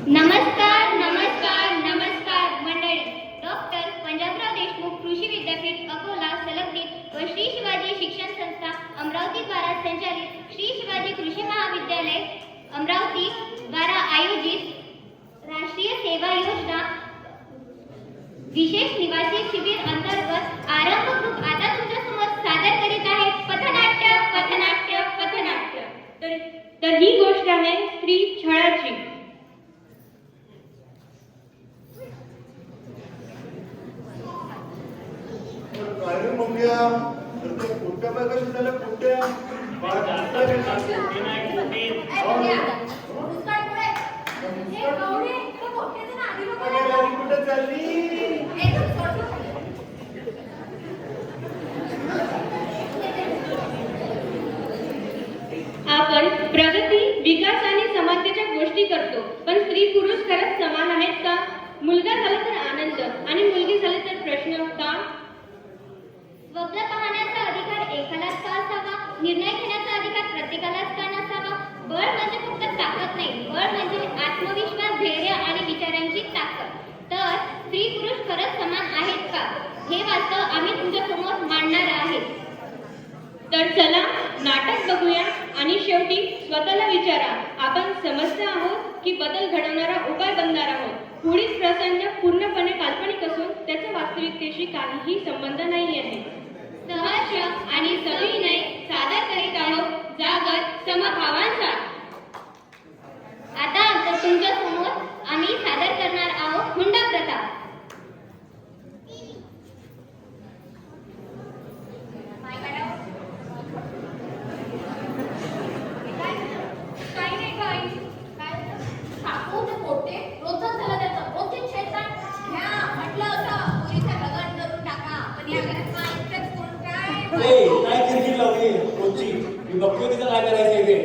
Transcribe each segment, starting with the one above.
नमस्कार नमस्कार नमस्कार मंडळी. डॉक्टर पंजाबराव देशमुख कृषी विद्यापीठ अकोला संलग्नित व श्री शिवाजी शिक्षण संस्था अमरावती द्वारा संचालित श्री शिवाजी कृषी महाविद्यालय अमरावती द्वारा आयोजित राष्ट्रीय सेवा योजना विशेष निवासी शिबिर अंतर्गत आरंभ ग्रुप आता तुमच्या समोर सादर करीत आहे पथनाट्य पथनाट्य पथनाट्य. तर ही गोष्ट आहे स्त्री छळाची. काय मम्मिया तर ते कुठल्या बायका सुटायला कुठे बाळ जास्त कुठे चालली आपण प्रगती विकास आणि समानतेच्या गोष्टी करतो, पण स्त्री पुरुष खरंच समान आहेत का? मुलगा झाला तर आनंद आणि मुलगी झाली तर प्रश्न का? स्वप्न पाहण्याचा अधिकार एकालाच का असावा? निर्णय घेण्याचा अधिकार प्रत्येकालाच का नसावा? बळ म्हणजे फक्त ताकद नाही, बळ म्हणजे आत्मविश्वास, धैर्य आणि विचारांची ताकद. तर स्त्री पुरुष खरंच समान आहेत का, हे वास्तव आम्ही तुमच्या समोर मांडणार आहे. तर चला नाटक बघूया आणि शेवटी स्वतःला विचारा, आपण समजत आहोत की बदल घडवणारा उपाय बनणार आहोत? पुढील प्रसंग पूर्णपणे काल्पनिक असून त्याचा वास्तविकतेशी काहीही संबंध नाही आहे. सहर्ष आणि सविनय सादर करीत आहोत जागत समभावांचा. आता तुमच्या समोर आम्ही सादर करणार आहोत हुंडा प्रथा. काय किरकिर लावली कोणची? मी बघतो तिचं काय करायचंय ते.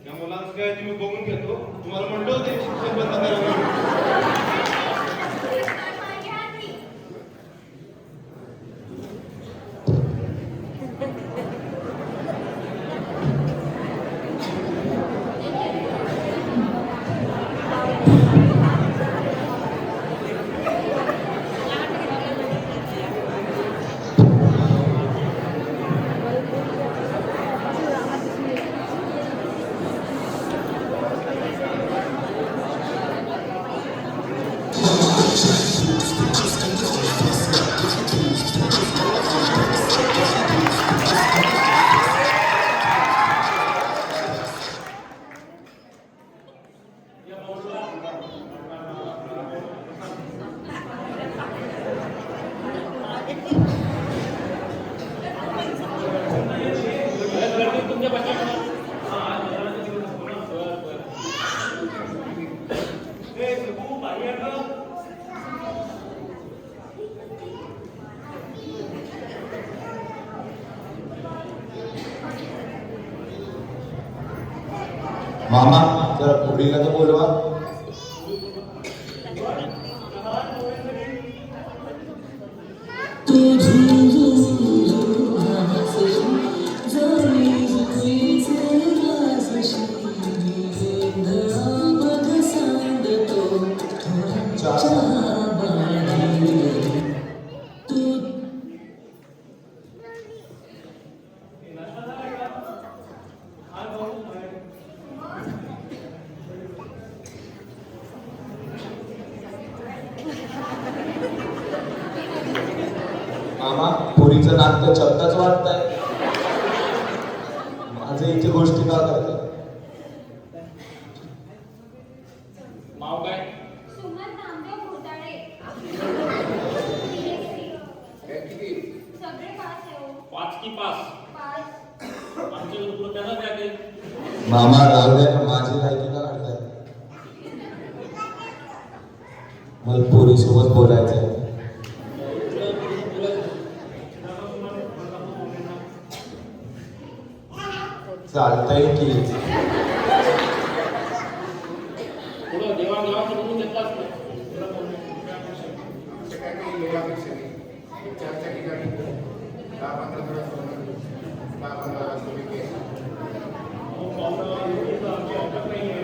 त्या मुलांचं काय तुम्ही बघून घेतो. तुम्हाला म्हणलं होते शिक्षण बंद करा. मामा जरा पुढील तर बोलवा. मामा पुरीचं नाट्य शब्दाच वाटतंय. माझं इथे गोष्टी का करते? नाव काय? सुमन नामदेव घोटाळे. सगळे पास आहे हो. 5 की 5? पास. आमच्या लोक त्यांना द्या ते. मामा राहू द्या, माझी लायकी का काढताय? मला पोरी सोबत बोलायचंय. चालतंय की पुढं देवाणघेवाण करून देतात. चर्चा ठिकाणी 10-15 आमच्या हातात नाही आहे.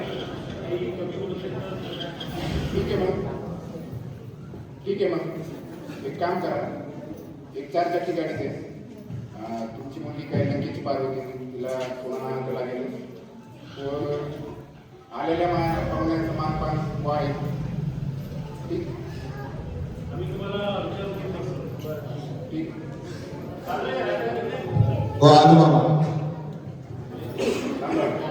कमी करू शकतात. ठीक आहे मग एक काम करा, एक 4 चाकी गाडी द्या. तुमची मुलगी काय लंकेची पार होती, तिला कोणाला अंक लागेल. आलेल्या पाहुण्यांचं मानपान आहे. ठीक ठीक हो आलो मामा. चांगलं.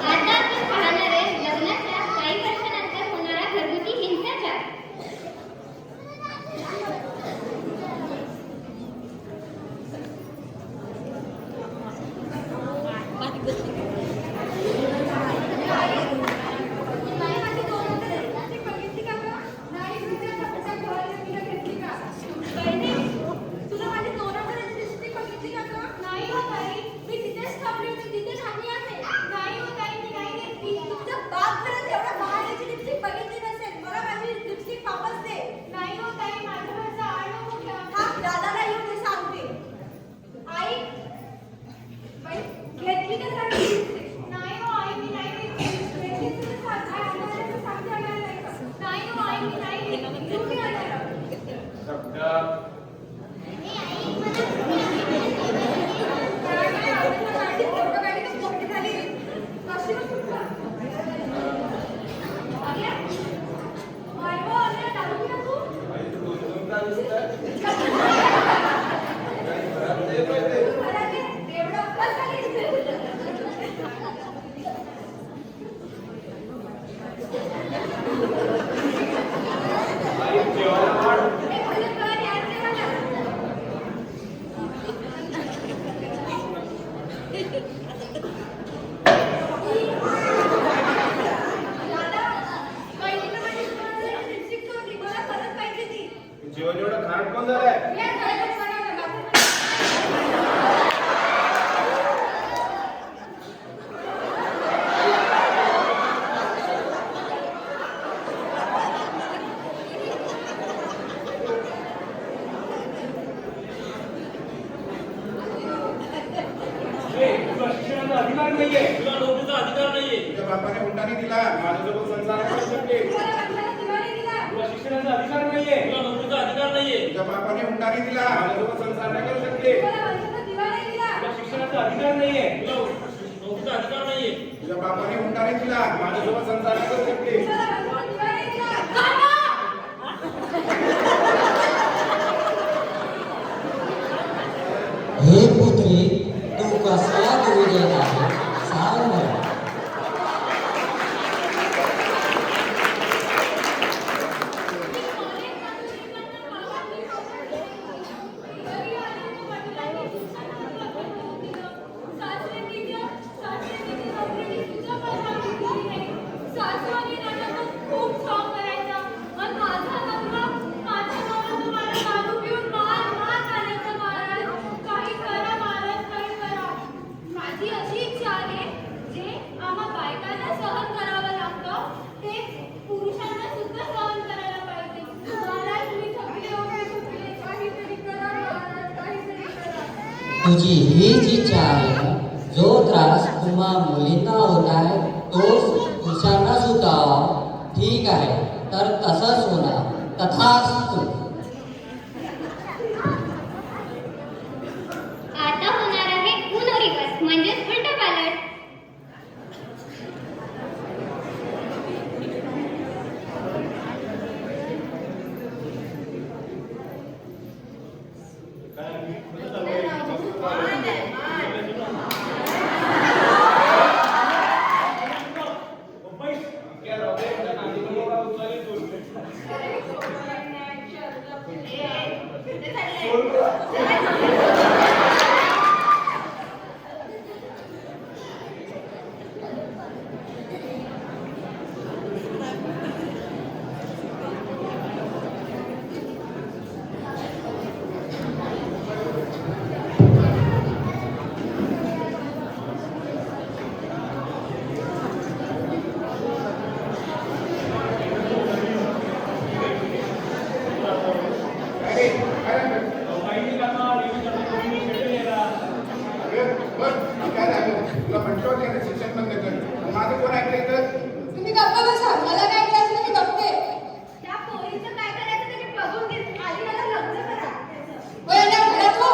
आता आपण पाहणार आहे लग्नाच्या काही वर्षानंतर होणारा घरगुती हिंसाचार. जेवण एवढं खाण कोण झालंय? शिक्षणाचा अधिकार नाहीये, तुला नोकरीचा अधिकार नाहीये. तुझ्या बापाने हुंडाने दिला, माझ्यासोबत संसार करू शकते. तुला शिक्षणाचा अधिकार नाहीये, तुला नोकरीचा अधिकार नाहीये. तुझ्या बापाने हुंडाने दिला, माझ्यासोबत संसार नाही करू शकते. तुला शिक्षणाचा अधिकार नाहीये, तुला नोकरीचा अधिकार नाहीये. तुझ्या बापाने हुंडाने दिला, माझ्यासोबत संसार नाही करू शकते. हे पुत्री तू कसल्या दुविधेत आहे सांग मला. तुझी हीच इच्छा आहे ना? जो त्रास तुम्हा मुलींना होत आहे तोच पुरुषांना सुद्धा ठीक आहे. तर तसंच होणार. तथास्तु. आता होणार आहे उनो रिवर्स म्हणजेच उलटा पालट. तुला म्हटलं होतं ना शिक्षण बंद कर. माझं कोण ऐकलंय तर तुम्ही गप्पा बसा. मला काय करायचं मी बघते. त्या पोरीचं काय करायचं ते बघून घे. आधी मला लग्न करा. होय ना घरात हो.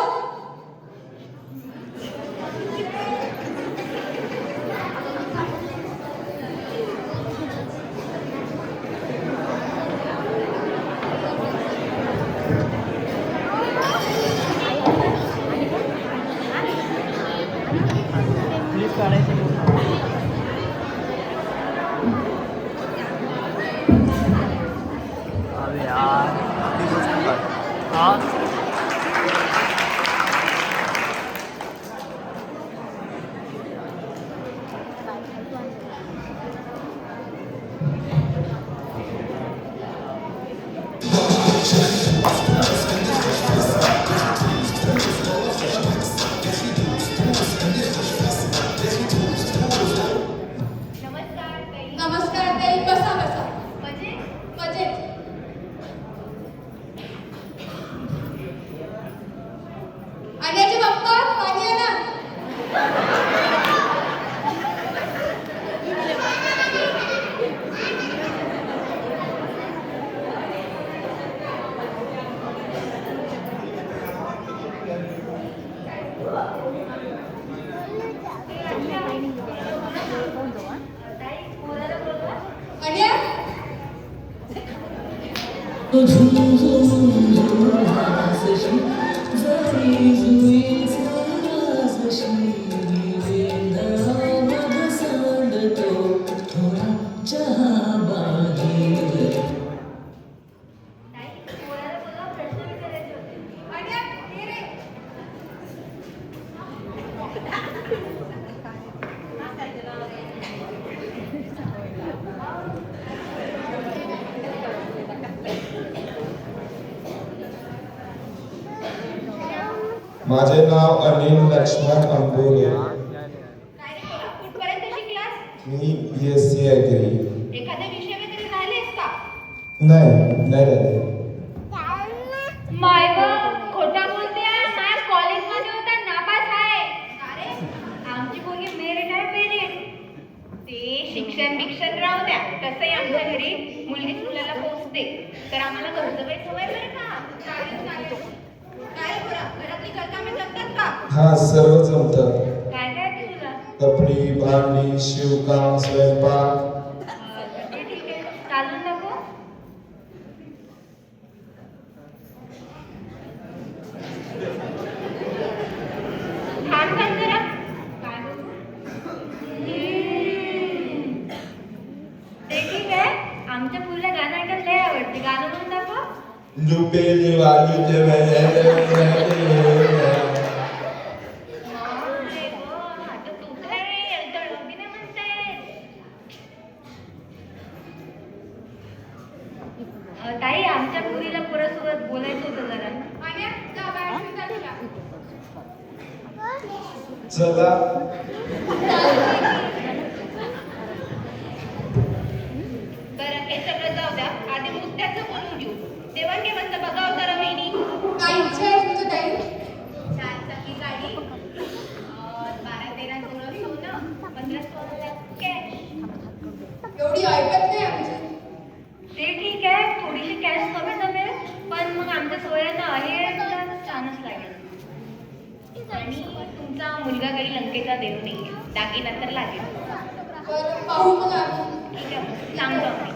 नमस्कार ताई. नमस्कार ताई. बसा बसा. म्हणजे मजेत. आण्याचे बाप्पा पाणी आहे ना. ताई पोराला बोलवा. आण्या ताई पोराला बोलवा. प्रश्न विचारायचे होते. आण्या ये रे. माझे नाव अनिल लक्ष्मण अंबोरे. काय रे पोरा, कुठपर्यंत शिकलास? मी BSc ॲग्री. एखाद्या विषयामध्ये राहिलेस का? नाही झाले. माय गं, खोटा बोलते आहे. माझ्या कॉलेजमध्ये होता नापास आहे. अरे आमची पोरगी मेरिट आहे मेरिट. ते शिक्षण राहू द्या. तसंही आमच्या घरी मुलगी स्कूलला पोहोचते तर आम्हाला घरचं काही सवय बरं का. चालेल. काय पोरा, घरातली कामे जमतात का? हा, सर्व जमतं. काय काय ते तुला? कपडी, भांडी, शिवकाम, स्वयंपाक. ते ठीक आहे. चालून नको. थांब जरा. काय बोलू? ते ठीक आहे. आमच्या मुलीला गाणं ऐकायला लय आवडते. गाणं म्हणून दाखव. लुपेली वाली आता तू काय दळवतीने म्हणतेस? ताई आमच्या मुलीला पुरासोबत बोलायचं होतं जरा. आण्या जा बाहेर खेळ जा तुला. चला. बरं हे सगळं जाऊ द्या. आधी मुद्द्याचं बोलून घेऊ. देवाणघेवाणचं बघावं जरा वहिनी. काय इच्छा आहे तुमचं ताई? 4 चाकी गाडी, 12-13 तोळं सोनं, 15-16 लाख कॅश. एवढी ऐकत नाही आमची. ते ठीक मुलगा काही लंकेचा देव नाहीये. दागिना तर लागेल. बरं पाहू मग आम्ही. ठीक आहे, सांगतो आम्ही.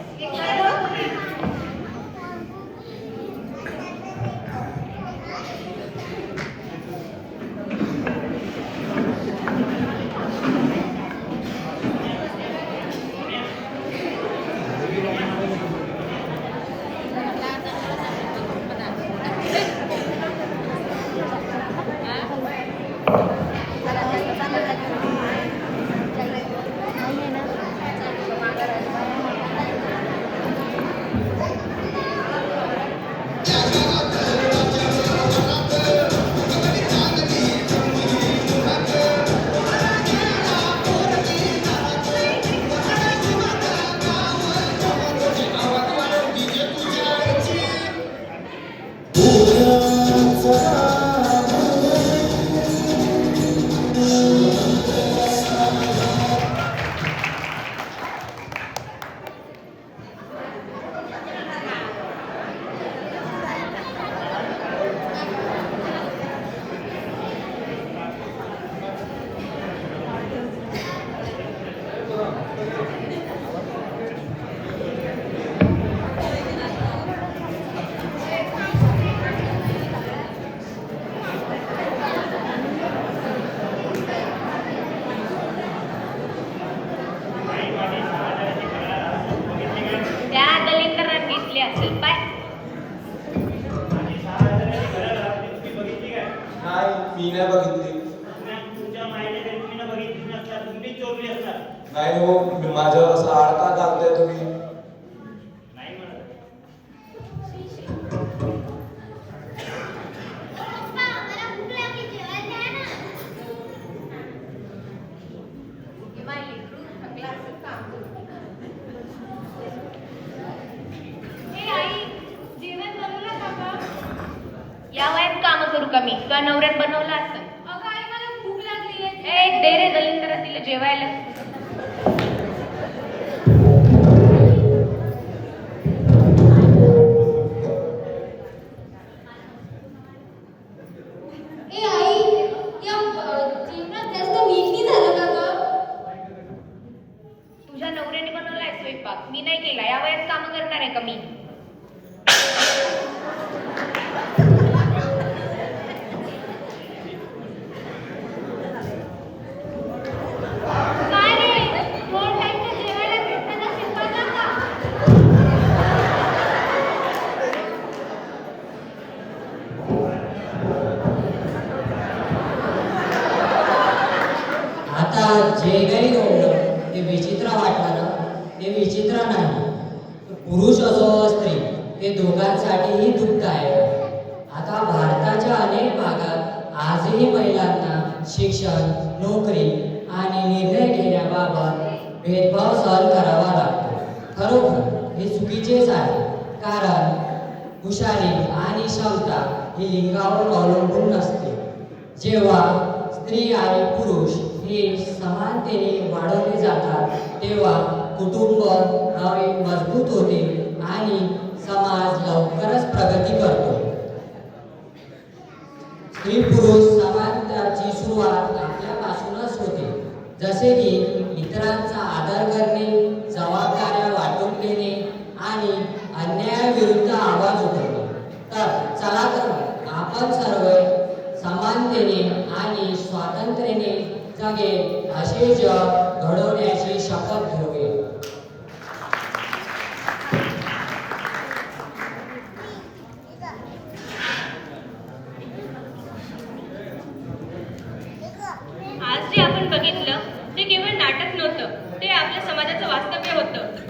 त्या दलिंदरात दिसले असेल पाय. तुम्ही बघितली काय? नाही मी नाही बघितली. तुमच्या माईने तरी तुम्ही बघितली नसतात, तुम्ही चोरली असतात. नाही हो, माझ्यावर असा आडका घालताय तुम्ही. नाही म्हणत. या वयात काम करू का मी? तुझ्या नवऱ्यात बनवलं असतं. अगं आई मला भूक लागली आहे. ए दे रे दलिंदरा तिला जेवायला. ए आई या जेवणात जास्त मीठ नाही झालं का गं? तुझ्या नवऱ्याने बनवलाय स्वयंपाक, मी नाही केला. या वयात काम करणार आहे का मी? काय रे? दोन टाईमचं जेवायला भेटताना शिकवता का? आता जे काही घडलं ते विचित्र वाटलं ना, ते विचित्र नाही. पुरुष असो वा स्त्री, ते दोघांसाठीही दुःख आहे. आता भारताच्या अनेक भागात आजही महिलांना शिक्षण, नोकरी आणि निर्णय घेण्याबाबत भेदभाव सहन करावा लागतो. खरोखर हे चुकीचेच आहे, कारण हुशारी आणि क्षमता ही लिंगावर अवलंबून नसते. जेव्हा स्त्री आणि पुरुष हे समानतेने वाढवले जातात, तेव्हा कुटुंब मजबूत होते आणि समाज लवकरच प्रगती करतो. स्त्री पुरुष समानतेची सुरुवात आपल्यापासूनच होते. जसे की इतरांचा आदर करणे, जबाबदाऱ्या वाटून घेणे आणि अन्यायाविरुद्ध आवाज उठवणे. तर चला तर आपण सर्व समानतेने आणि स्वातंत्र्याने जगेल असे जग घडवण्याची शपथ घेऊया. आज जे आपण बघितलं ते केवळ नाटक नव्हतं, ते आपल्या समाजाचं वास्तव्य होतं.